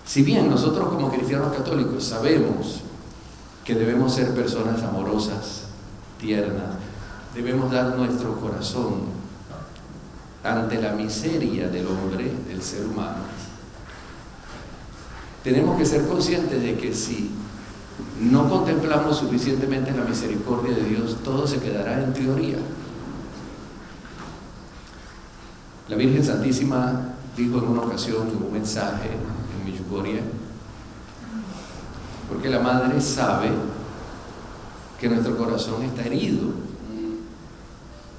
Si bien nosotros como cristianos católicos sabemos que debemos ser personas amorosas, tiernas, debemos dar nuestro corazón ante la miseria del hombre, del ser humano, tenemos que ser conscientes de que si no contemplamos suficientemente la misericordia de Dios, todo se quedará en teoría. La Virgen Santísima dijo en una ocasión en un mensaje en Medjugorje, porque la Madre sabe que nuestro corazón está herido,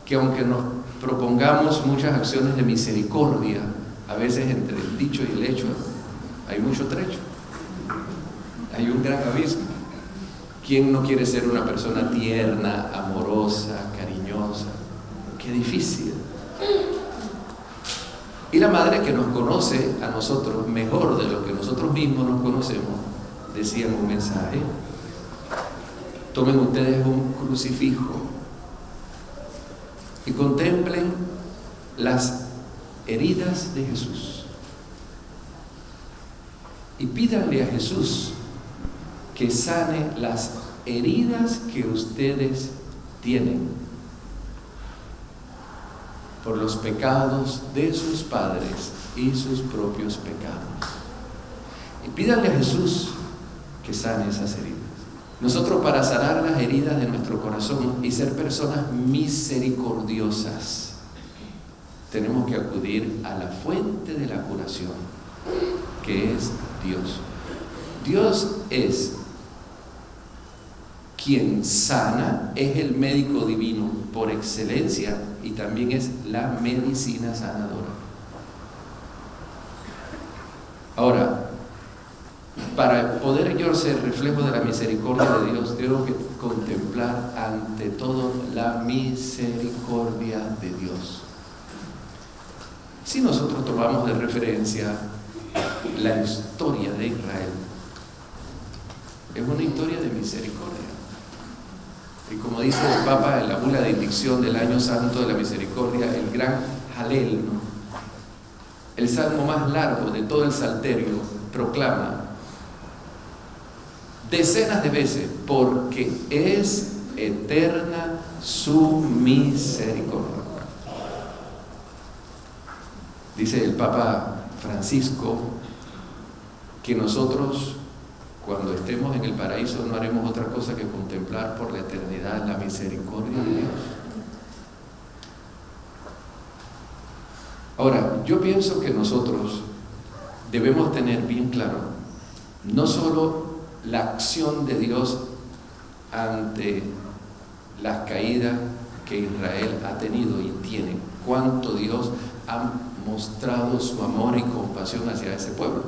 que aunque nos propongamos muchas acciones de misericordia, a veces entre el dicho y el hecho hay mucho trecho, hay un gran abismo. ¿Quién no quiere ser una persona tierna, amorosa, cariñosa? Qué difícil. Y la Madre, que nos conoce a nosotros mejor de lo que nosotros mismos nos conocemos, decía en un mensaje: tomen ustedes un crucifijo y contemplen las heridas de Jesús y pídanle a Jesús que sane las heridas que ustedes tienen por los pecados de sus padres y sus propios pecados. Y pídanle a Jesús que sane esas heridas. Nosotros, para sanar las heridas de nuestro corazón y ser personas misericordiosas, tenemos que acudir a la fuente de la curación, que es Dios. Dios es quien sana, es el médico divino por excelencia y también es la medicina sanadora. Ahora, para poder yo ser reflejo de la misericordia de Dios, tengo que contemplar ante todo la misericordia de Dios. Si nosotros tomamos de referencia la historia de Israel, es una historia de misericordia. Y como dice el Papa en la bula de indicción del Año Santo de la Misericordia, el gran Halel, ¿no?, el salmo más largo de todo el Salterio, proclama decenas de veces: porque es eterna su misericordia. Dice el Papa Francisco que nosotros, cuando estemos en el paraíso, no haremos otra cosa que contemplar por la eternidad la misericordia de Dios. Ahora, yo pienso que nosotros debemos tener bien claro no solo la acción de Dios ante las caídas que Israel ha tenido y tiene, cuánto Dios ha mostrado su amor y compasión hacia ese pueblo.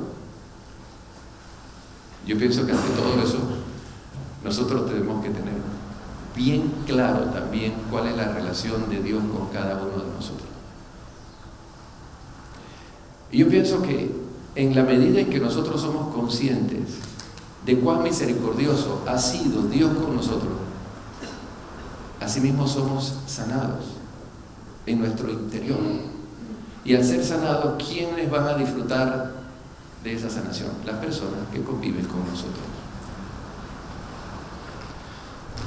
Yo pienso que ante todo eso nosotros tenemos que tener bien claro también cuál es la relación de Dios con cada uno de nosotros. Y yo pienso que en la medida en que nosotros somos conscientes de cuán misericordioso ha sido Dios con nosotros, asimismo somos sanados en nuestro interior. Y al ser sanados, ¿quiénes van a disfrutar de esa sanación? Las personas que conviven con nosotros.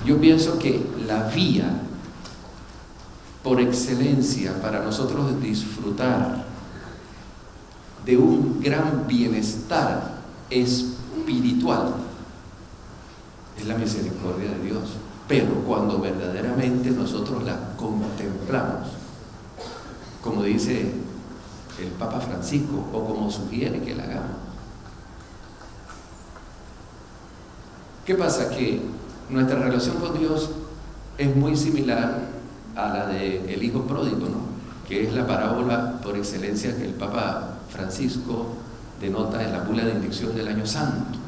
Yo pienso que la vía por excelencia para nosotros disfrutar de un gran bienestar espiritual es la misericordia de Dios. Pero cuando verdaderamente nosotros la contemplamos, como dice el Papa Francisco, o como sugiere que la hagamos. ¿Qué pasa? Que nuestra relación con Dios es muy similar a la del hijo pródigo, ¿no?, que es la parábola por excelencia que el Papa Francisco denota en la bula de indicción del Año Santo.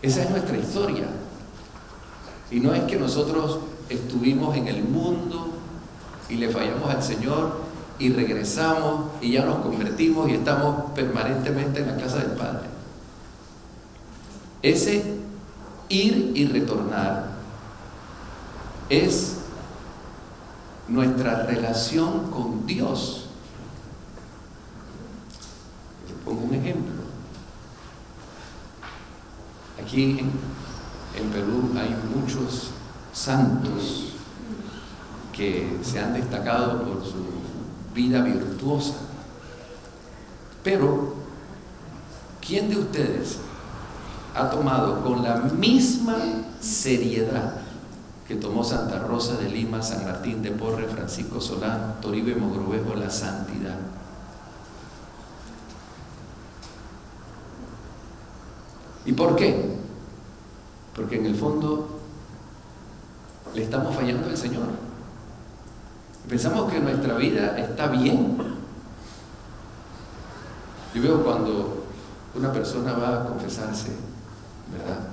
Esa es nuestra historia. Y no es que nosotros estuvimos en el mundo y le fallamos al Señor y regresamos y ya nos convertimos y estamos permanentemente en la casa del Padre. Ese ir y retornar es nuestra relación con Dios. Le Aquí en Perú hay muchos santos que se han destacado por su vida virtuosa. Pero, ¿quién de ustedes ha tomado con la misma seriedad que tomó Santa Rosa de Lima, San Martín de Porres, Francisco Solá, Toribio Mogrovejo, la santidad? ¿Y por qué? Porque en el fondo le estamos fallando al Señor. Pensamos que nuestra vida está bien. Yo veo cuando una persona va a confesarse, ¿verdad?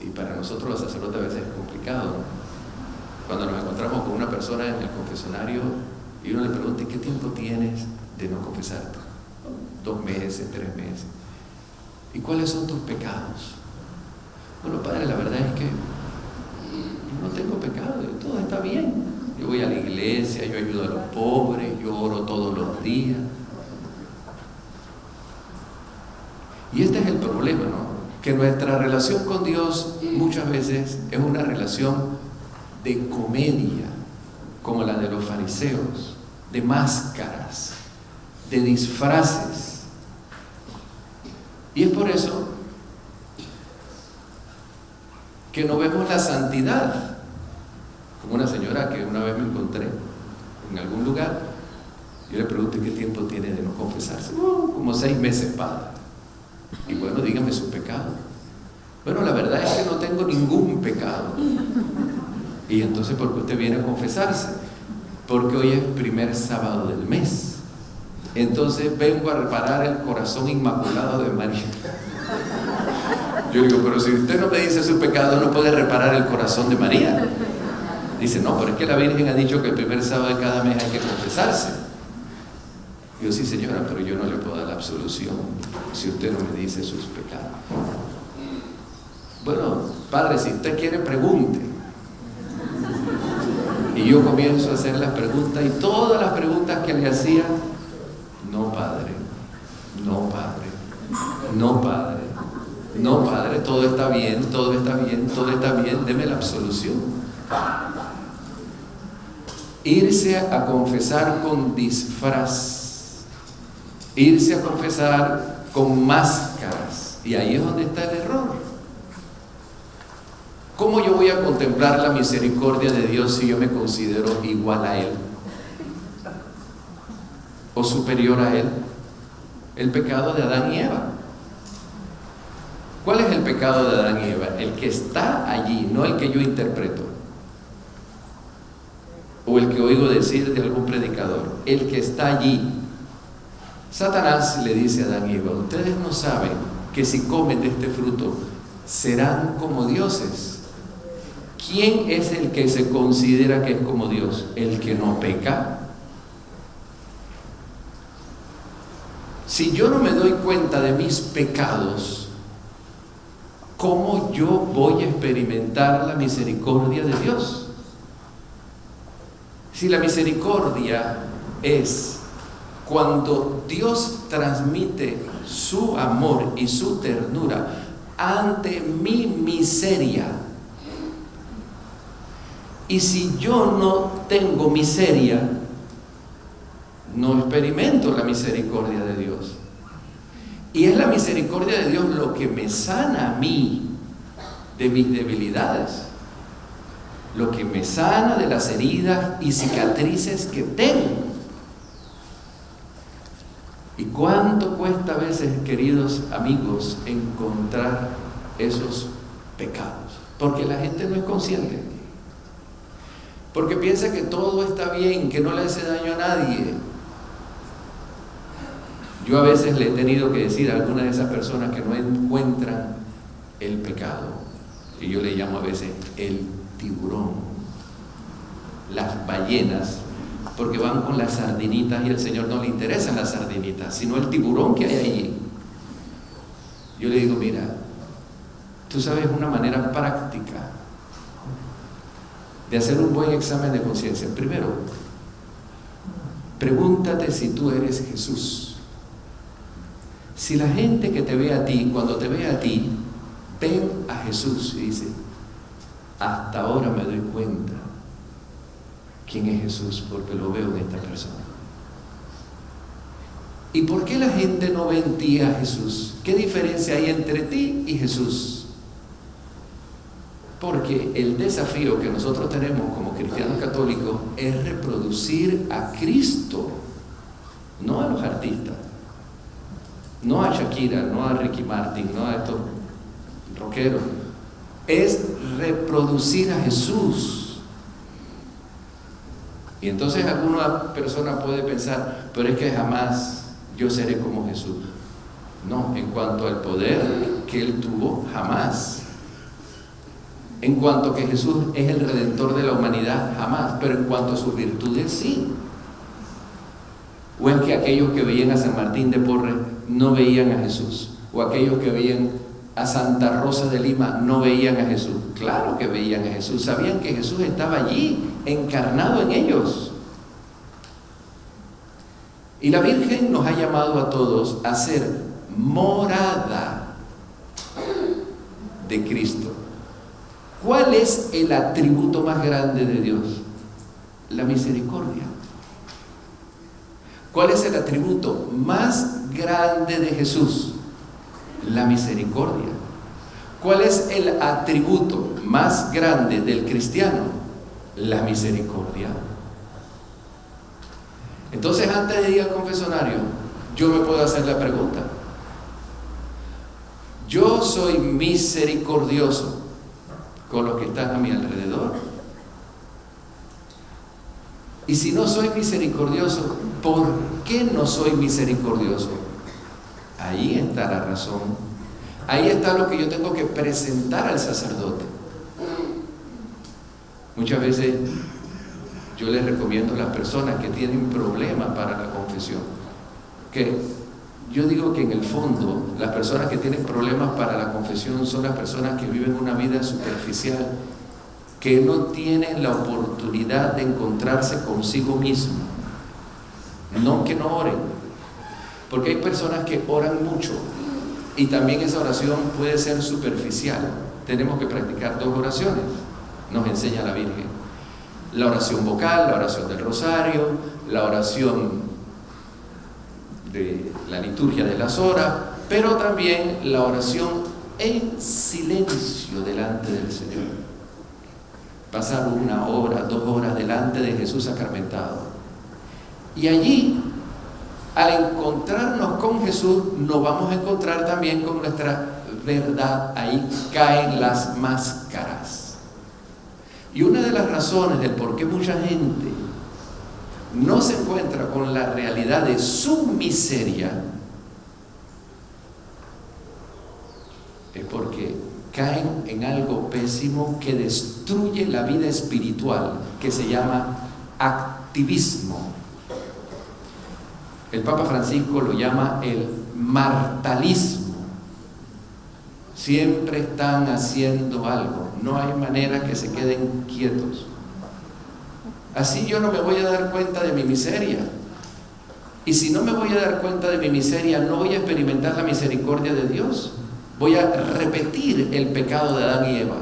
Y para nosotros los sacerdotes a veces es complicado, ¿no? Cuando nos encontramos con una persona en el confesionario y uno le pregunta: ¿qué tiempo tienes de no confesarte? 2 meses, 3 meses. ¿Y cuáles son tus pecados? Bueno, padre, la verdad es que yo no tengo pecado, todo está bien. Yo voy a la iglesia, yo ayudo a los pobres, yo oro todos los días. Y este es el problema, ¿no? Que nuestra relación con Dios muchas veces es una relación de comedia, como la de los fariseos, de máscaras, de disfraces. Y es por eso que no vemos la santidad. Como una señora que una vez me encontré en algún lugar, yo le pregunté: ¿qué tiempo tiene de no confesarse? Como 6 meses, padre. Y bueno, dígame su pecado. Bueno, la verdad es que no tengo ningún pecado. Y entonces, ¿por qué usted viene a confesarse? Porque hoy es el primer sábado del mes. Entonces vengo a reparar el corazón inmaculado de María. Yo digo: pero si usted no me dice su pecado, no puede reparar el corazón de María. Dice: no, pero es que la Virgen ha dicho que el primer sábado de cada mes hay que confesarse. Yo: sí, señora, pero yo no le puedo dar la absolución si usted no me dice sus pecados. Bueno, padre, si usted quiere, pregunte. Y yo comienzo a hacer las preguntas, y todas las preguntas que le hacía: no, padre, no, padre, no, padre, no, padre, todo está bien, todo está bien, todo está bien, deme la absolución. Irse a confesar con disfraz, irse a confesar con máscaras, y ahí es donde está el error. ¿Cómo yo voy a contemplar la misericordia de Dios si yo me considero igual a Él o superior a Él? El pecado de Adán y Eva. ¿Cuál es el pecado de Adán y Eva? El que está allí, no el que yo interpreto o el que oigo decir de algún predicador. El que está allí. Satanás le dice a Adán y Eva: ustedes no saben que si comen de este fruto serán como dioses. ¿Quién es el que se considera que es como Dios? El que no peca. Si yo no me doy cuenta de mis pecados, ¿cómo yo voy a experimentar la misericordia de Dios? Si la misericordia es cuando Dios transmite su amor y su ternura ante mi miseria, y si yo no tengo miseria, no experimento la misericordia de Dios. Y es la misericordia de Dios lo que me sana a mí de mis debilidades, lo que me sana de las heridas y cicatrices que tengo. ¿Y cuánto cuesta a veces, queridos amigos, encontrar esos pecados? Porque la gente no es consciente. Porque piensa que todo está bien, que no le hace daño a nadie. Yo a veces le he tenido que decir a algunas de esas personas que no encuentran el pecado, y yo le llamo a veces el tiburón, las ballenas, porque van con las sardinitas y al Señor no le interesan las sardinitas, sino el tiburón que hay allí. Yo le digo: mira, tú sabes una manera práctica de hacer un buen examen de conciencia. Primero, pregúntate si tú eres Jesús. Si la gente que te ve a ti, cuando te ve a ti, ven a Jesús y dice, hasta ahora me doy cuenta quién es Jesús, porque lo veo en esta persona. ¿Y por qué la gente no ve en ti a Jesús? ¿Qué diferencia hay entre ti y Jesús? Porque el desafío que nosotros tenemos como cristianos católicos es reproducir a Cristo, no a los artistas, no a Shakira, no a Ricky Martin, no a estos rockeros. Es reproducir a Jesús. Y entonces alguna persona puede pensar, pero es que jamás yo seré como Jesús. No, en cuanto al poder que Él tuvo, jamás. En cuanto a que Jesús es el Redentor de la humanidad, jamás. Pero en cuanto a sus virtudes, sí. ¿O es que aquellos que veían a San Martín de Porres no veían a Jesús? ¿O aquellos que veían a Santa Rosa de Lima no veían a Jesús? Claro que veían a Jesús. Sabían que Jesús estaba allí, encarnado en ellos. Y la Virgen nos ha llamado a todos a ser morada de Cristo. ¿Cuál es el atributo más grande de Dios? La misericordia. ¿Cuál es el atributo más grande de Jesús? La misericordia. ¿Cuál es el atributo más grande del cristiano? La misericordia. Entonces, antes de ir al confesionario, yo me puedo hacer la pregunta: ¿yo soy misericordioso con los que están a mi alrededor? Y si no soy misericordioso, ¿por qué no soy misericordioso? Ahí está la razón. Ahí está lo que yo tengo que presentar al sacerdote. Muchas veces yo les recomiendo a las personas que tienen problemas para la confesión, que yo digo que en el fondo las personas que tienen problemas para la confesión son las personas que viven una vida superficial, que no tienen la oportunidad de encontrarse consigo mismo. No que no oren, porque hay personas que oran mucho y también esa oración puede ser superficial. Tenemos que practicar dos oraciones, nos enseña la Virgen: la oración vocal, la oración del rosario, la oración de la liturgia de las horas, pero también la oración en silencio delante del Señor. Pasar 1 hora, 2 horas delante de Jesús sacramentado. Y allí, al encontrarnos con Jesús, nos vamos a encontrar también con nuestra verdad. Ahí caen las máscaras. Y una de las razones del por qué mucha gente no se encuentra con la realidad de su miseria es porque caen en algo pésimo que destruye la vida espiritual, que se llama activismo. El Papa Francisco lo llama el martalismo. Siempre están haciendo algo, no hay manera que se queden quietos. Así yo no me voy a dar cuenta de mi miseria. Y si no me voy a dar cuenta de mi miseria, no voy a experimentar la misericordia de Dios. Voy a repetir el pecado de Adán y Eva.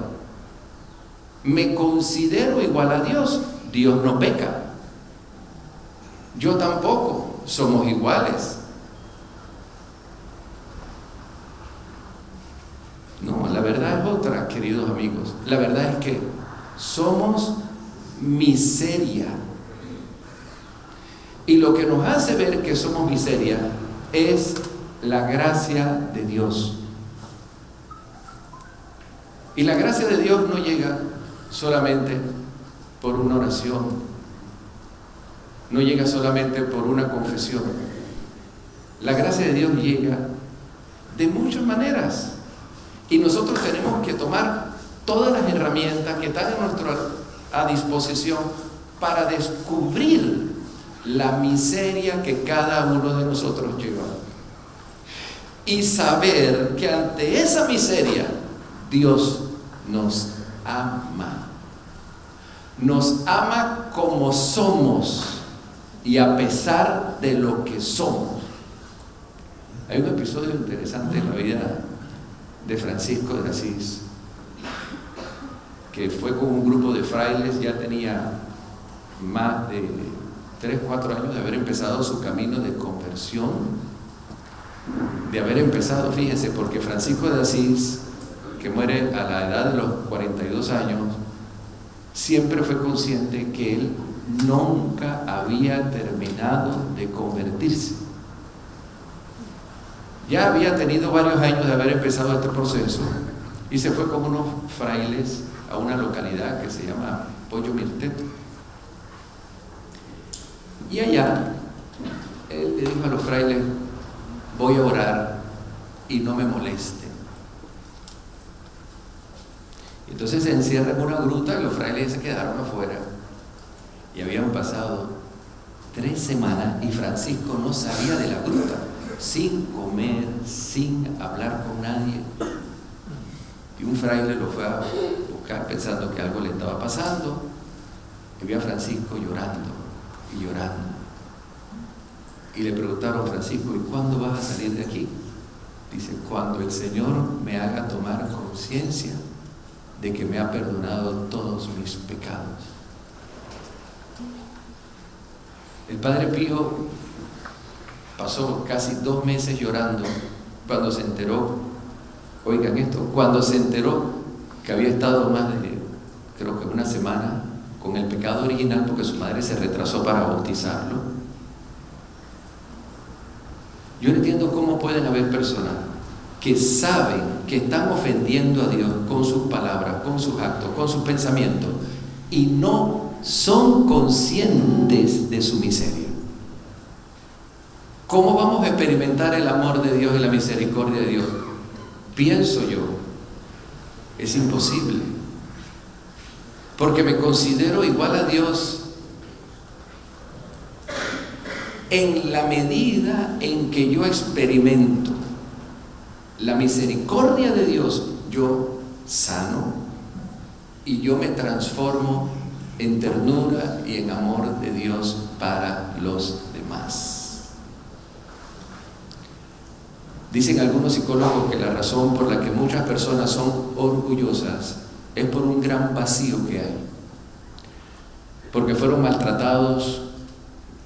Me considero igual a Dios. Dios no peca. Yo tampoco. Somos iguales. No, la verdad es otra, queridos amigos. La verdad es que somos miseria. Y lo que nos hace ver que somos miseria es la gracia de Dios. Y la gracia de Dios no llega solamente por una oración, no llega solamente por una confesión. La gracia de Dios llega de muchas maneras. Y nosotros tenemos que tomar todas las herramientas que están a disposición para descubrir la miseria que cada uno de nosotros lleva. Y saber que ante esa miseria Dios nos ama. Nos ama como somos y a pesar de lo que somos. Hay un episodio interesante en la vida de Francisco de Asís, que fue con un grupo de frailes, ya tenía más de 3, 4 años de haber empezado su camino de conversión, de haber empezado, fíjense, porque Francisco de Asís, que muere a la edad de los 42 años, siempre fue consciente que él nunca había terminado de convertirse. Ya había tenido varios años de haber empezado este proceso y se fue con unos frailes a una localidad que se llama Pollo Mirteto. Y allá él le dijo a los frailes: voy a orar y no me molesten. Entonces se encierra en una gruta y los frailes se quedaron afuera. Y habían pasado 3 semanas y Francisco no salía de la gruta, sin comer, sin hablar con nadie. Y un fraile lo fue a buscar pensando que algo le estaba pasando, y vio a Francisco llorando y llorando. Y le preguntaron: Francisco, ¿y cuándo vas a salir de aquí? Dice: cuando el Señor me haga tomar conciencia de que me ha perdonado todos mis pecados. El Padre Pío pasó casi 2 meses llorando cuando se enteró, oigan esto, cuando se enteró que había estado más de, creo que 1 semana con el pecado original, porque su madre se retrasó para bautizarlo. Yo no entiendo cómo pueden haber personas que saben que están ofendiendo a Dios con sus palabras, con sus actos, con sus pensamientos, y no son conscientes de su miseria. ¿Cómo vamos a experimentar el amor de Dios y la misericordia de Dios? Pienso yo, es imposible, porque me considero igual a Dios en la medida en que yo experimento la misericordia de Dios. Yo sano y yo me transformo en ternura y en amor de Dios para los demás. Dicen algunos psicólogos que la razón por la que muchas personas son orgullosas es por un gran vacío que hay, porque fueron maltratados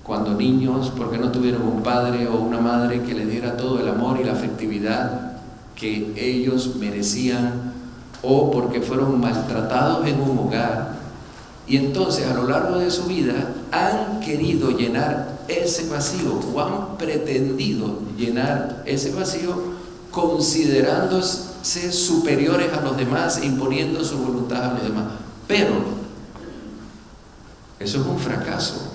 cuando niños, porque no tuvieron un padre o una madre que les diera todo el amor y la afectividad que ellos merecían, o porque fueron maltratados en un hogar, y entonces a lo largo de su vida han querido llenar ese vacío o han pretendido llenar ese vacío considerándose superiores a los demás e imponiendo su voluntad a los demás. Pero eso es un fracaso.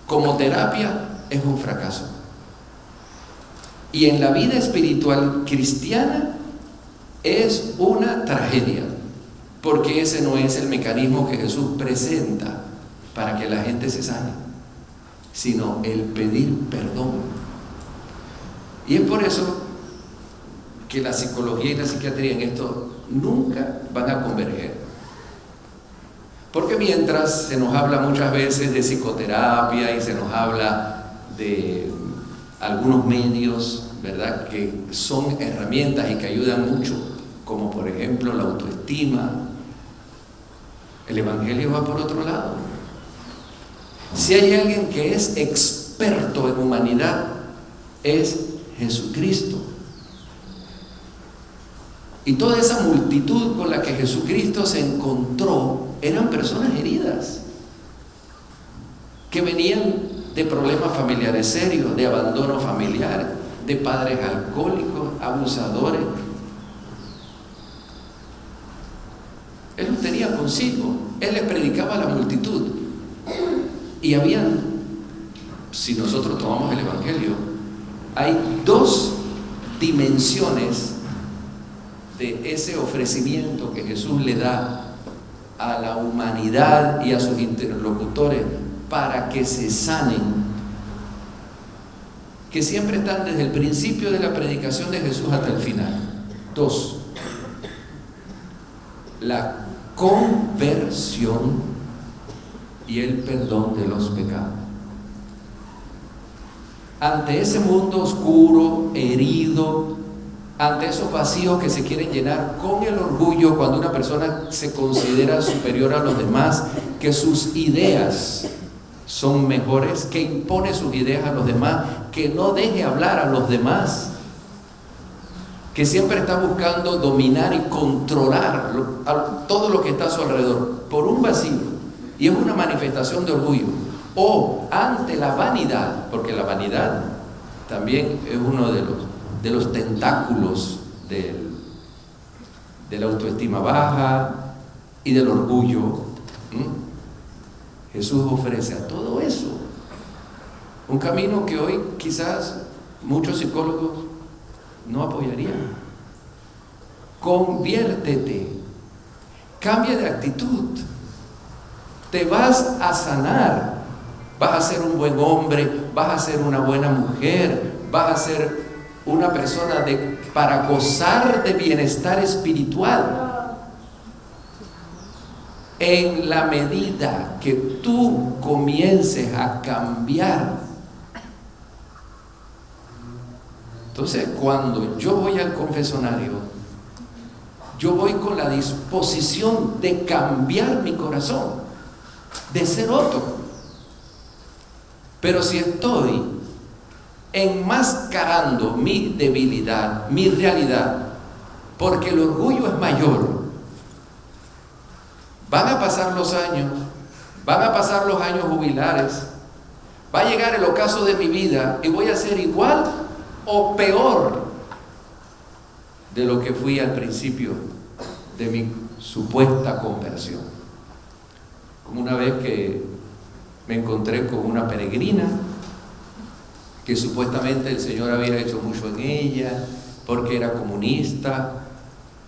Como terapia es un fracaso. Y en la vida espiritual cristiana es una tragedia, porque ese no es el mecanismo que Jesús presenta para que la gente se sane, sino el pedir perdón. Y es por eso que la psicología y la psiquiatría en esto nunca van a converger. Porque mientras se nos habla muchas veces de psicoterapia y se nos habla de algunos medios, ¿verdad?, que son herramientas y que ayudan mucho, como por ejemplo la autoestima, el Evangelio va por otro lado. Si hay alguien que es experto en humanidad, es Jesucristo. Y toda esa multitud con la que Jesucristo se encontró eran personas heridas, que venían de problemas familiares serios, de abandono familiar, de padres alcohólicos, abusadores. Él los tenía consigo, Él les predicaba a la multitud. Y habían, si nosotros tomamos el Evangelio, hay 2 dimensiones de ese ofrecimiento que Jesús le da a la humanidad y a sus interlocutores para que se sanen, que siempre están desde el principio de la predicación de Jesús hasta el final. 2, la conversión y el perdón de los pecados. Ante ese mundo oscuro, herido, ante esos vacíos que se quieren llenar con el orgullo, cuando una persona se considera superior a los demás, que sus ideas son mejores, que impone sus ideas a los demás, que no deje hablar a los demás, que siempre está buscando dominar y controlar todo lo que está a su alrededor, por un vacío, y es una manifestación de orgullo. O ante la vanidad, porque la vanidad también es uno de los tentáculos de la autoestima baja y del orgullo. Jesús ofrece a todo eso un camino que hoy quizás muchos psicólogos no apoyarían. Conviértete, cambia de actitud, te vas a sanar, vas a ser un buen hombre, vas a ser una buena mujer, vas a ser una persona para gozar de bienestar espiritual. En la medida que tú comiences a cambiar. Entonces, cuando yo voy al confesionario, yo voy con la disposición de cambiar mi corazón, de ser otro. Pero si estoy enmascarando mi debilidad, mi realidad, porque el orgullo es mayor, van a pasar los años, van a pasar los años jubilares, va a llegar el ocaso de mi vida y voy a ser igual o peor de lo que fui al principio de mi supuesta conversión. Como una vez que me encontré con una peregrina que supuestamente el Señor había hecho mucho en ella porque era comunista.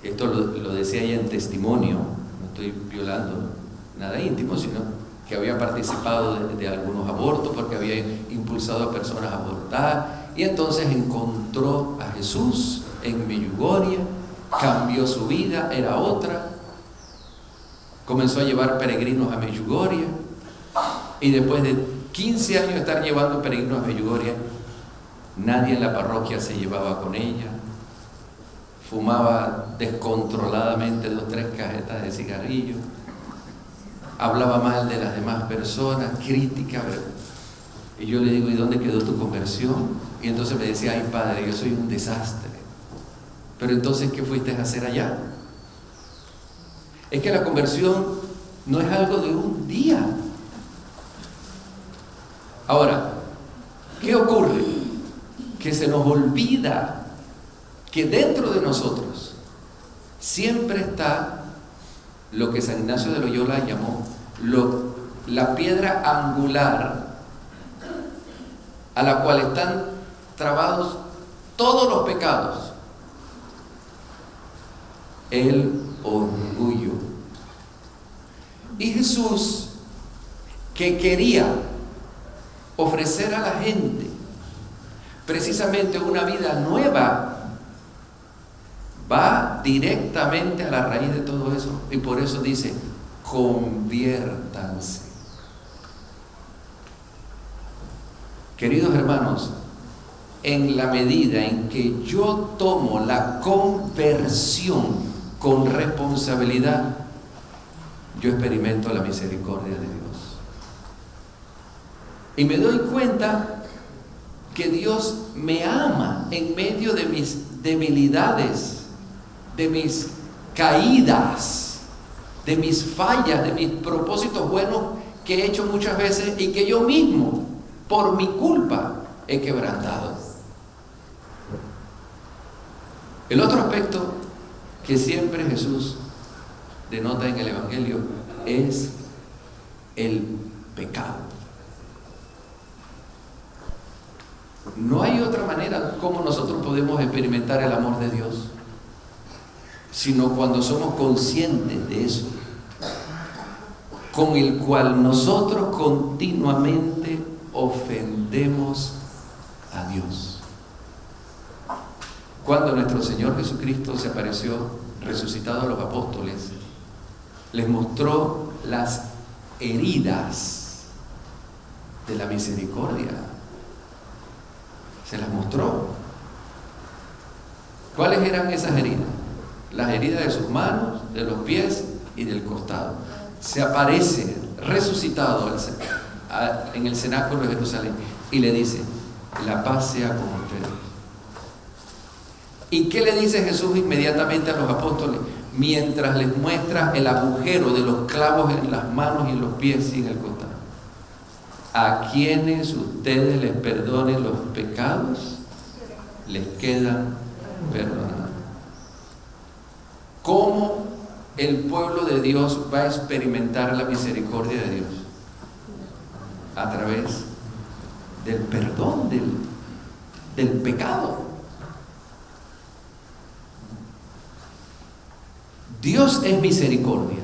Esto lo decía ella en testimonio, no estoy violando nada íntimo, sino que había participado de algunos abortos porque había impulsado a personas a abortar, y entonces encontró a Jesús en Medjugorje, cambió su vida, era otra, comenzó a llevar peregrinos a Medjugorje, y después de 15 años de estar llevando peregrinos a Medjugorje, nadie en la parroquia se llevaba con ella, fumaba descontroladamente 2 o 3 cajetas de cigarrillo, hablaba mal de las demás personas, crítica. Y yo le digo, ¿y dónde quedó tu conversión? Y entonces me decía, ay padre, yo soy un desastre. Pero entonces, ¿qué fuiste a hacer allá? Es que la conversión no es algo de un día. Ahora, ¿qué ocurre? Que se nos olvida que dentro de nosotros siempre está lo que San Ignacio de Loyola llamó la piedra angular a la cual están trabados todos los pecados: el orgullo. Y Jesús, que quería ofrecer a la gente precisamente una vida nueva, va directamente a la raíz de todo eso, y por eso dice: conviértanse. Queridos hermanos, en la medida en que yo tomo la conversión con responsabilidad, yo experimento la misericordia de Dios. Y me doy cuenta que Dios me ama en medio de mis debilidades, de mis caídas, de mis fallas, de mis propósitos buenos que he hecho muchas veces y que yo mismo, por mi culpa, he quebrantado. El otro aspecto que siempre Jesús denota en el Evangelio es el pecado. No hay otra manera como nosotros podemos experimentar el amor de Dios, sino cuando somos conscientes de eso, con el cual nosotros continuamente ofendemos a Dios. Cuando nuestro Señor Jesucristo se apareció resucitado a los apóstoles, les mostró las heridas de la misericordia. Se las mostró. ¿Cuáles ¿Cuáles eran esas heridas? Las heridas de sus manos, de los pies y del costado. Se aparece resucitado en el cenáculo de Jerusalén y le dice: la paz sea con ustedes. ¿Y qué le dice Jesús inmediatamente a los apóstoles? Mientras les muestra el agujero de los clavos en las manos y en los pies y en el costado: a quienes ustedes les perdonen los pecados, les quedan perdonados. ¿Cómo el pueblo de Dios va a experimentar la misericordia de Dios? A través del perdón del pecado. Dios es misericordia,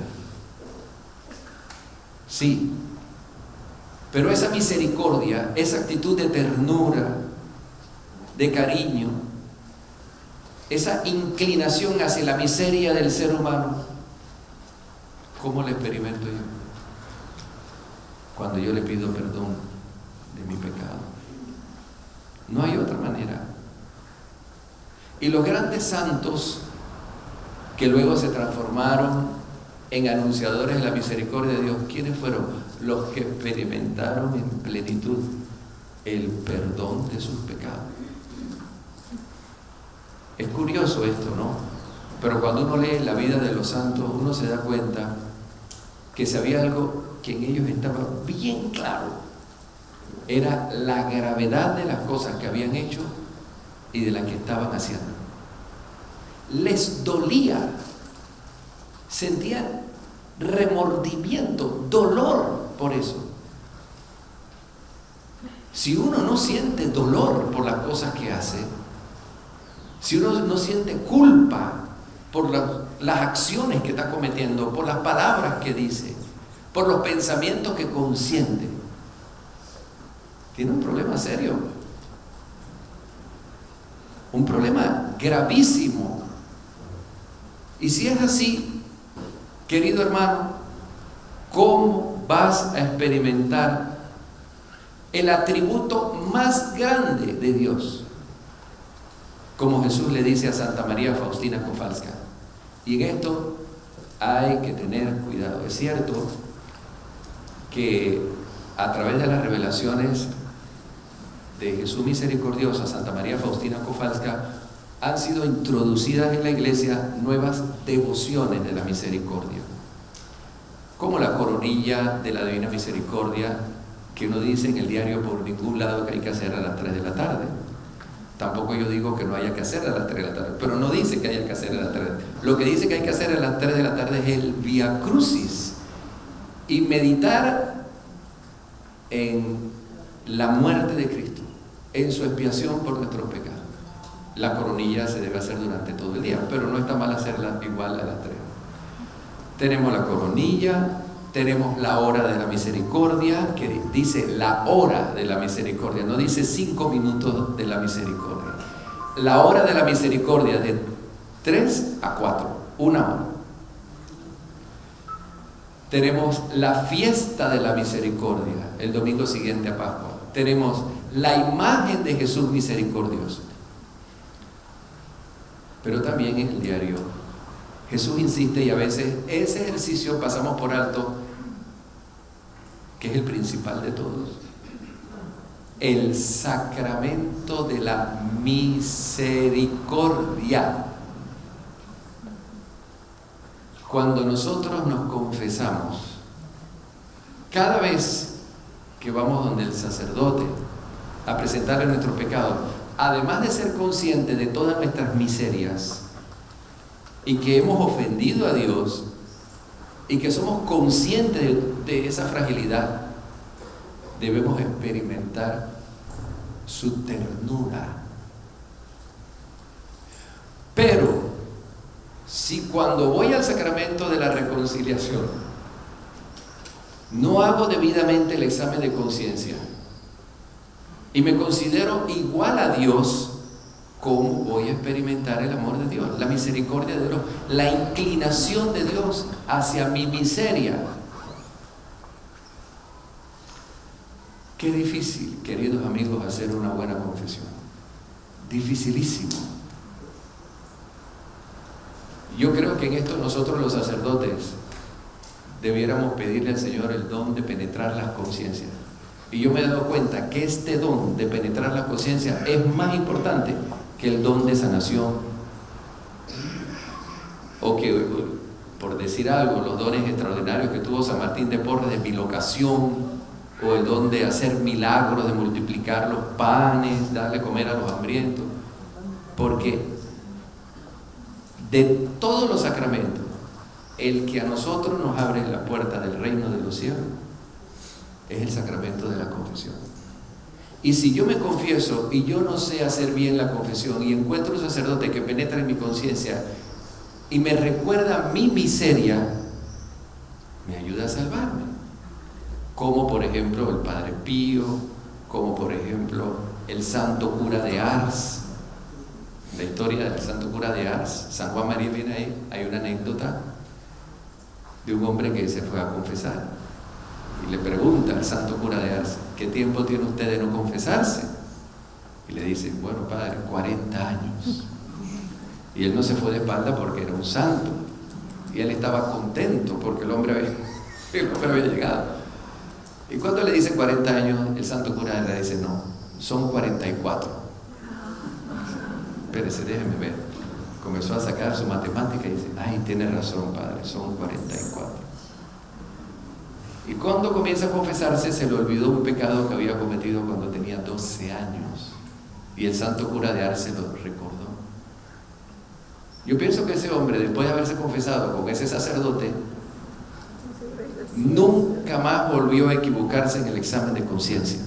sí, pero esa misericordia, esa actitud de ternura, de cariño, esa inclinación hacia la miseria del ser humano, ¿cómo la experimento yo? Cuando yo le pido perdón de mi pecado. No hay otra manera. Y los grandes santos que luego se transformaron en anunciadores de la misericordia de Dios, ¿quiénes fueron? Los que experimentaron en plenitud el perdón de sus pecados. Es curioso esto, ¿no? Pero cuando uno lee la vida de los santos, uno se da cuenta que si había algo que en ellos estaba bien claro, era la gravedad de las cosas que habían hecho y de las que estaban haciendo. Les dolía, sentían remordimiento, dolor por eso. Si uno no siente dolor por las cosas que hace, si uno no siente culpa por las acciones que está cometiendo, por las palabras que dice, por los pensamientos que consiente, tiene un problema serio, un problema gravísimo. Y si es así, querido hermano, ¿cómo vas a experimentar el atributo más grande de Dios? Como Jesús le dice a Santa María Faustina Kowalska. Y en esto hay que tener cuidado. Es cierto que a través de las revelaciones de Jesús misericordioso a Santa María Faustina Kowalska han sido introducidas en la iglesia nuevas devociones de la misericordia, como la coronilla de la Divina Misericordia, que no dice en el diario por ningún lado que hay que hacer a las 3 de la tarde. Tampoco yo digo que no haya que hacer a las 3 de la tarde, pero no dice que haya que hacer a las 3. Lo que dice que hay que hacer a las 3 de la tarde es el Vía Crucis y meditar en la muerte de Cristo, en su expiación por nuestros pecados. La coronilla se debe hacer durante todo el día, pero no está mal hacerla igual a las 3. Tenemos la coronilla, tenemos la hora de la misericordia, que dice la hora de la misericordia, no dice 5 minutos de la misericordia. La hora de la misericordia de 3 a 4, 1 hora. Tenemos la fiesta de la misericordia, el domingo siguiente a Pascua. Tenemos la imagen de Jesús misericordioso. Pero también en el diario Jesús insiste, y a veces ese ejercicio pasamos por alto, que es el principal de todos: el sacramento de la misericordia. Cuando nosotros nos confesamos, cada vez que vamos donde el sacerdote a presentarle nuestros pecados, además de ser conscientes de todas nuestras miserias y que hemos ofendido a Dios y que somos conscientes de esa fragilidad, debemos experimentar su ternura. Pero si cuando voy al sacramento de la reconciliación no hago debidamente el examen de conciencia y me considero igual a Dios, ¿cómo voy a experimentar el amor de Dios, la misericordia de Dios, la inclinación de Dios hacia mi miseria? Qué difícil, queridos amigos, hacer una buena confesión. Dificilísimo. Yo creo que en esto nosotros los sacerdotes debiéramos pedirle al Señor el don de penetrar las conciencias. Y yo me he dado cuenta que este don de penetrar las conciencias es más importante que el don de sanación. O que, por decir algo, los dones extraordinarios que tuvo San Martín de Porres de bilocación, o el don de hacer milagros, de multiplicar los panes, darle comer a los hambrientos. Porque de todos los sacramentos, el que a nosotros nos abre la puerta del reino de los cielos es el sacramento de la confesión. Y si yo me confieso y yo no sé hacer bien la confesión y encuentro un sacerdote que penetra en mi conciencia y me recuerda mi miseria, me ayuda a salvarme. Como por ejemplo el Padre Pío, como por ejemplo el santo cura de Ars. La historia del santo cura de Ars, San Juan María viene ahí, hay una anécdota de un hombre que se fue a confesar y le pregunta al santo cura de Ars: ¿qué tiempo tiene usted de no confesarse? Y le dice: bueno, padre, 40 años. Y él no se fue de espalda porque era un santo, y él estaba contento porque el hombre había llegado. Y cuando le dice 40 años, el santo cura le dice: no, son 44. Espérese, déjeme ver. Comenzó a sacar su matemática y dice: ay, tiene razón, padre, son 44. Y cuando comienza a confesarse, se le olvidó un pecado que había cometido cuando tenía 12 años. Y el santo cura de Ars se lo recordó. Yo pienso que ese hombre, después de haberse confesado con ese sacerdote, nunca más volvió a equivocarse en el examen de conciencia.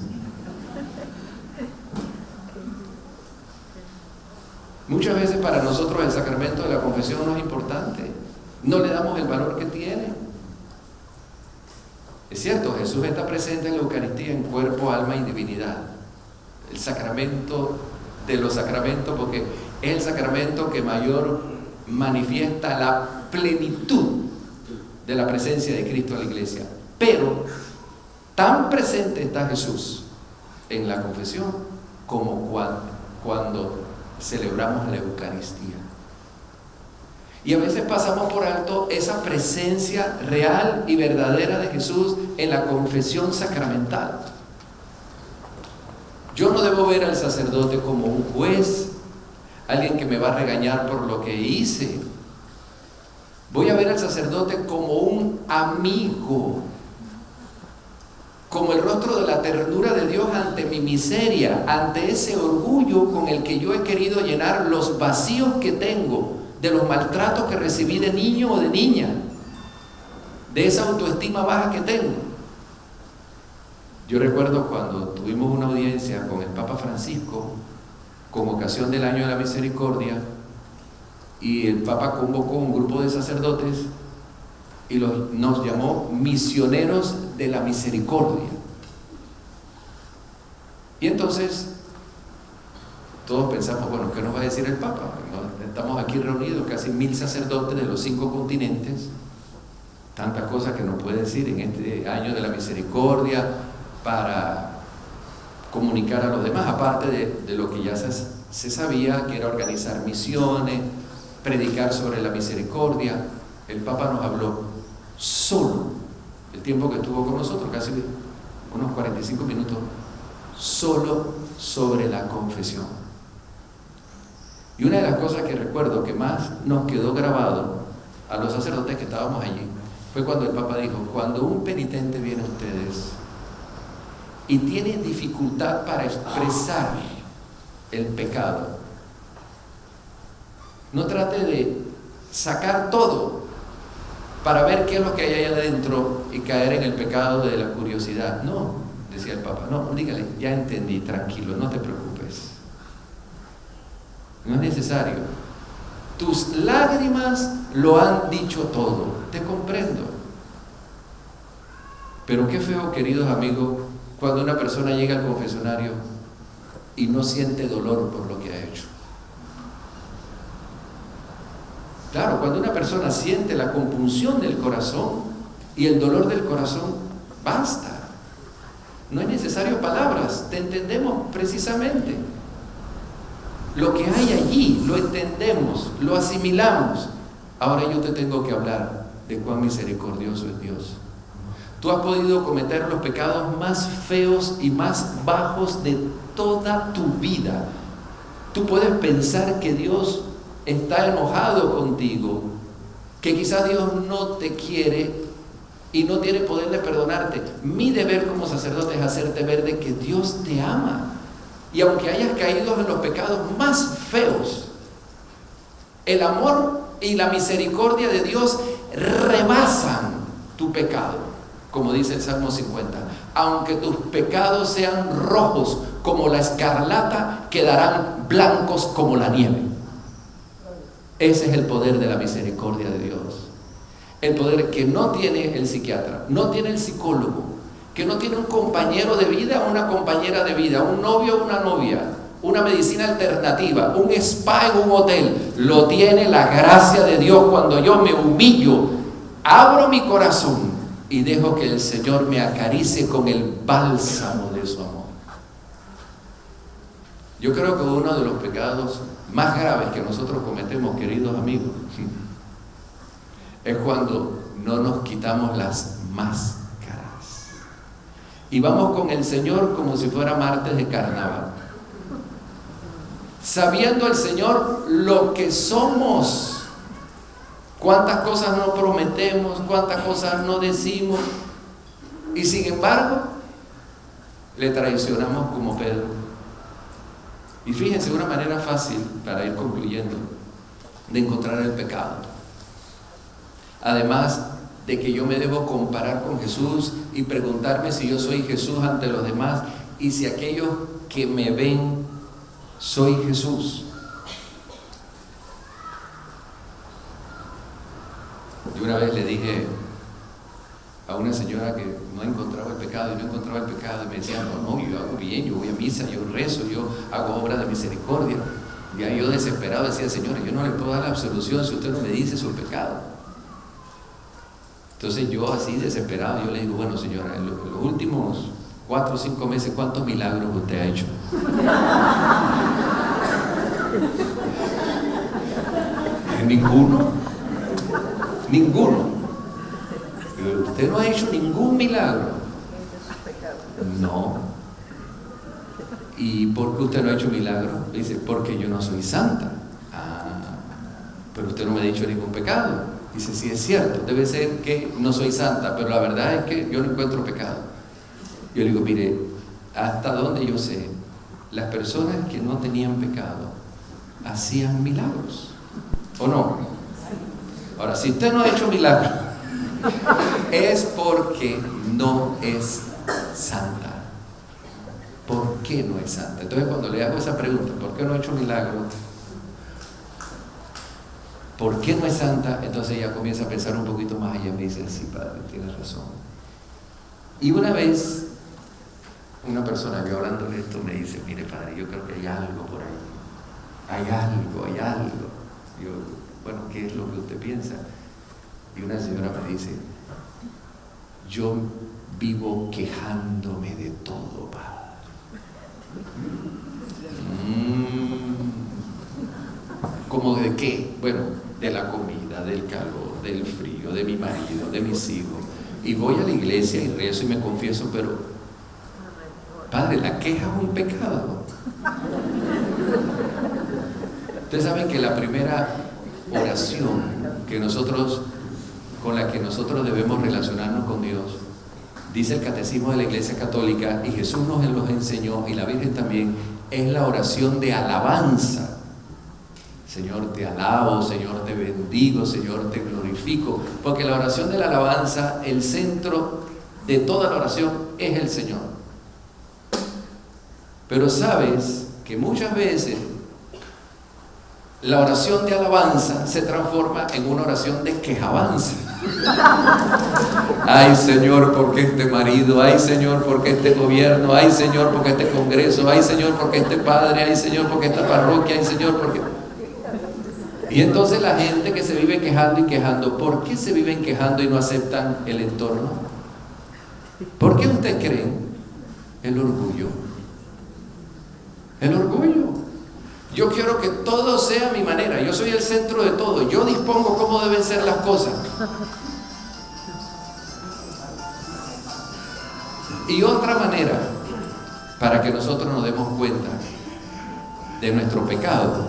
Muchas veces para nosotros el sacramento de la confesión no es importante, no le damos el valor que tiene. Es cierto, Jesús está presente en la Eucaristía en cuerpo, alma y divinidad. El sacramento de los sacramentos, porque es el sacramento que mayor manifiesta la plenitud de la presencia de Cristo en la iglesia. Pero tan presente está Jesús en la confesión como cuando celebramos la Eucaristía. Y a veces pasamos por alto esa presencia real y verdadera de Jesús en la confesión sacramental. Yo no debo ver al sacerdote como un juez, alguien que me va a regañar por lo que hice. Voy a ver al sacerdote como un amigo, como el rostro de la ternura de Dios ante mi miseria, ante ese orgullo con el que yo he querido llenar los vacíos que tengo, de los maltratos que recibí de niño o de niña, de esa autoestima baja que tengo. Yo recuerdo cuando tuvimos una audiencia con el Papa Francisco con ocasión del Año de la Misericordia, y el Papa convocó un grupo de sacerdotes y nos llamó misioneros de la misericordia. Y entonces todos pensamos, bueno, ¿qué nos va a decir el Papa? Estamos aquí reunidos casi 1000 sacerdotes de los 5 continentes, tantas cosas que nos puede decir en este año de la misericordia para comunicar a los demás, aparte de lo que ya se sabía, que era organizar misiones, predicar sobre la misericordia. El Papa nos habló solo, el tiempo que estuvo con nosotros, casi unos 45 minutos, solo sobre la confesión. Y una de las cosas que recuerdo que más nos quedó grabado a los sacerdotes que estábamos allí fue cuando el Papa dijo: cuando un penitente viene a ustedes y tiene dificultad para expresar el pecado, no trate de sacar todo para ver qué es lo que hay allá adentro y caer en el pecado de la curiosidad. No, decía el Papa, no, dígale: ya entendí, tranquilo, no te preocupes. No es necesario. Tus lágrimas lo han dicho todo, te comprendo. Pero qué feo, queridos amigos, cuando una persona llega al confesionario y no siente dolor por lo que ha hecho. Claro, cuando una persona siente la compunción del corazón y el dolor del corazón, basta. No es necesario palabras, te entendemos precisamente. Lo que hay allí lo entendemos, lo asimilamos, Ahora yo te tengo que hablar de cuán misericordioso es Dios. Tú has podido cometer los pecados más feos y más bajos de toda tu vida. Tú puedes pensar que Dios está enojado contigo, que quizás Dios no te quiere y no tiene poder de perdonarte. Mi deber como sacerdote es hacerte ver de que Dios te ama. Y aunque hayas caído en los pecados más feos, el amor y la misericordia de Dios rebasan tu pecado. Como dice el Salmo 50, aunque tus pecados sean rojos como la escarlata, quedarán blancos como la nieve. Ese es el poder de la misericordia de Dios. El poder que no tiene el psiquiatra, no tiene el psicólogo, que no tiene un compañero de vida o una compañera de vida, un novio o una novia, una medicina alternativa, un spa en un hotel. Lo tiene la gracia de Dios cuando yo me humillo, abro mi corazón y dejo que el Señor me acaricie con el bálsamo de su amor. Yo creo que uno de los pecados más graves que nosotros cometemos, queridos amigos, es cuando no nos quitamos las máscaras y vamos con el Señor como si fuera martes de carnaval, sabiendo el Señor lo que somos. Cuántas cosas no prometemos, cuántas cosas no decimos, y sin embargo le traicionamos como Pedro. Y fíjense, una manera fácil para ir concluyendo de encontrar el pecado, además de que yo me debo comparar con Jesús y preguntarme si yo soy Jesús ante los demás y si aquellos que me ven soy Jesús. Yo una vez le dije a una señora que no encontraba el pecado y me decía, no, yo hago bien, yo voy a misa, yo rezo, yo hago obra de misericordia. Y ahí yo desesperado decía, señora, yo no le puedo dar la absolución si usted no me dice su pecado. Entonces yo así desesperado, yo le digo, bueno señora, en los últimos 4 o 5 meses, ¿cuántos milagros usted ha hecho? Ninguno. ¿Usted no ha hecho ningún milagro? No. ¿Y por qué usted no ha hecho milagro? Dice, porque yo no soy santa. Pero usted no me ha dicho ningún pecado. Dice, sí es cierto, debe ser que no soy santa, pero la verdad es que yo no encuentro pecado. Yo le digo, mire, hasta donde yo sé, las personas que no tenían pecado hacían milagros, ¿o no? Ahora, si usted no ha hecho milagro, es porque no es santa. ¿Por qué no es santa? Entonces, cuando le hago esa pregunta, ¿por qué no ha hecho milagro? ¿Por qué no es santa? Entonces ella comienza a pensar un poquito más allá y me dice, sí, padre, tienes razón. Y una vez, una persona que hablándole esto me dice, mire, padre, yo creo que hay algo por ahí. Hay algo. Yo, bueno, ¿qué es lo que usted piensa? Y una señora me dice, yo vivo quejándome de todo, padre. ¿Cómo de qué? Bueno, de la comida, del calor, del frío, de mi marido, de mis hijos. Y voy a la iglesia y rezo y me confieso, pero padre, la queja es un pecado. Ustedes saben que la primera oración con la que nosotros debemos relacionarnos con Dios, dice el Catecismo de la Iglesia Católica, y Jesús nos los enseñó, y la Virgen también, es la oración de alabanza. Señor, te alabo, Señor, te bendigo, Señor, te glorifico, porque la oración de la alabanza, el centro de toda la oración es el Señor. Pero sabes que muchas veces la oración de alabanza se transforma en una oración de quejabanza. Ay Señor, ¿por qué este marido? Ay Señor, ¿por qué este gobierno? Ay Señor, ¿por qué este congreso? Ay Señor, ¿por qué este padre? Ay Señor, ¿por qué esta parroquia? Ay Señor, ¿por qué? Y entonces la gente que se vive quejando y quejando, ¿por qué se viven quejando y no aceptan el entorno? ¿Por qué ustedes creen? El orgullo. Yo quiero que todo sea a mi manera. Yo soy el centro de todo. Yo dispongo cómo deben ser las cosas. Y otra manera para que nosotros nos demos cuenta de nuestro pecado,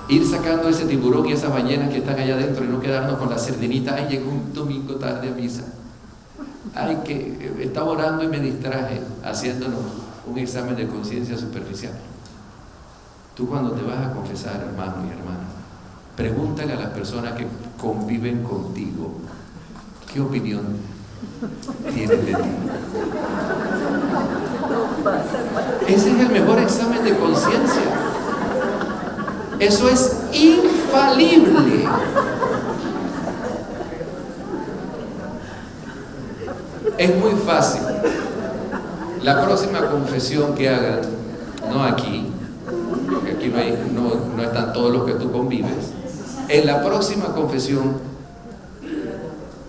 ir sacando ese tiburón y esas ballenas que están allá adentro y no quedarnos con la sardinita. Ay, llegó un domingo tarde a misa. Ay, que estaba orando y me distraje haciéndonos un examen de conciencia superficial. Tú cuando te vas a confesar, hermano y hermana, pregúntale a las personas que conviven contigo, ¿qué opinión tienen de ti? Ese es el mejor examen de conciencia. Eso es infalible. Es muy fácil. La próxima confesión que hagan, no aquí, porque aquí no están todos los que tú convives, en la próxima confesión,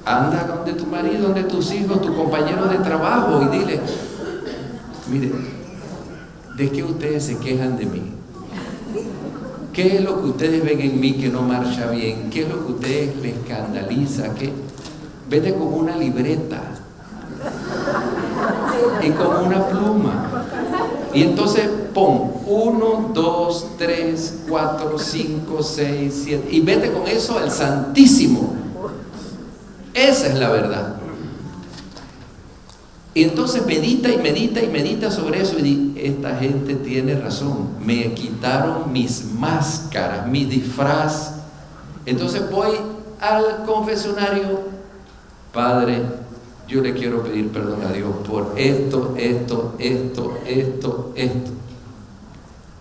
anda donde tu marido, donde tus hijos, tus compañeros de trabajo y dile: mire, ¿de qué ustedes se quejan de mí? ¿Qué es lo que ustedes ven en mí que no marcha bien? ¿Qué es lo que a ustedes les escandaliza? ¿Qué? Vete con una libreta y con una pluma. Y entonces pon 1, 2, 3, 4, 5, 6, 7 y vete con eso al Santísimo. Esa es la verdad. Y entonces medita y medita y medita sobre eso y di: esta gente tiene razón, me quitaron mis máscaras, mi disfraz. Entonces voy al confesionario: Padre, yo le quiero pedir perdón a Dios por esto.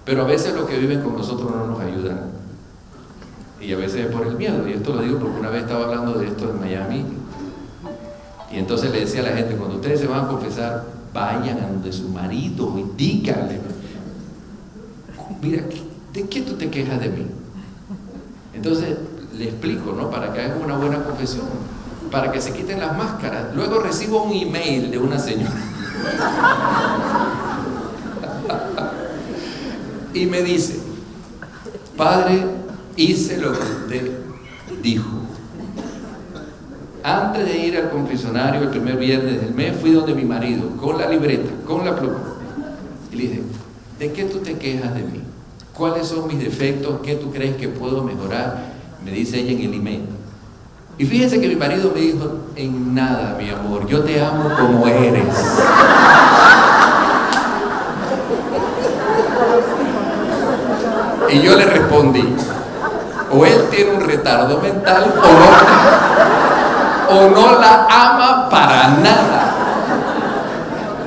Pero a veces los que viven con nosotros no nos ayudan. Y a veces es por el miedo. Y esto lo digo porque una vez estaba hablando de esto en Miami. Y entonces le decía a la gente: cuando ustedes se van a confesar, vayan a donde su marido y díganle: mira, ¿de qué tú te quejas de mí? Entonces le explico, ¿no? Para que hagan una buena confesión, para que se quiten las máscaras. Luego recibo un email de una señora y me dice: Padre, hice lo que usted dijo. Antes de ir al confesionario el primer viernes del mes, fui donde mi marido con la libreta, con la pluma, y le dije: ¿de qué tú te quejas de mí? ¿Cuáles son mis defectos? ¿Qué tú crees que puedo mejorar? Me dice ella en el email. Y fíjense que mi marido me dijo: en nada, mi amor, yo te amo como eres. Y yo le respondí: o él tiene un retardo mental o no la ama para nada.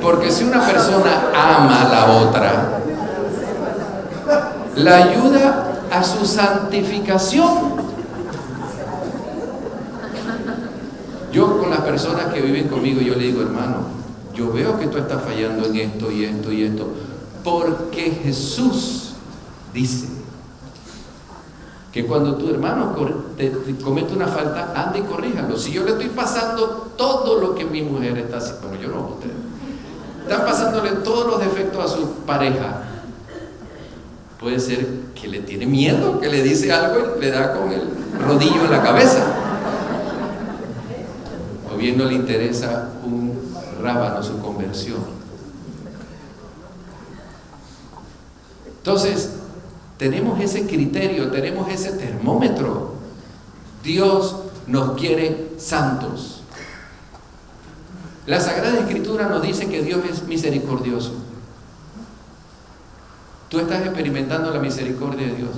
Porque si una persona ama a la otra, la ayuda a su santificación. Yo con las personas que viven conmigo, yo le digo: hermano, yo veo que tú estás fallando en esto y esto y esto, porque Jesús dice que cuando tu hermano te comete una falta, anda y corríjalo. Si yo le estoy pasando todo lo que mi mujer está haciendo, bueno, yo no, ustedes están pasándole todos los defectos a su pareja, puede ser que le tiene miedo, que le dice algo y le da con el rodillo en la cabeza, o bien no le interesa un rábano su conversión. Entonces tenemos ese criterio, tenemos ese termómetro. Dios nos quiere santos. La Sagrada Escritura nos dice que Dios es misericordioso. ¿Tú estás experimentando la misericordia de Dios?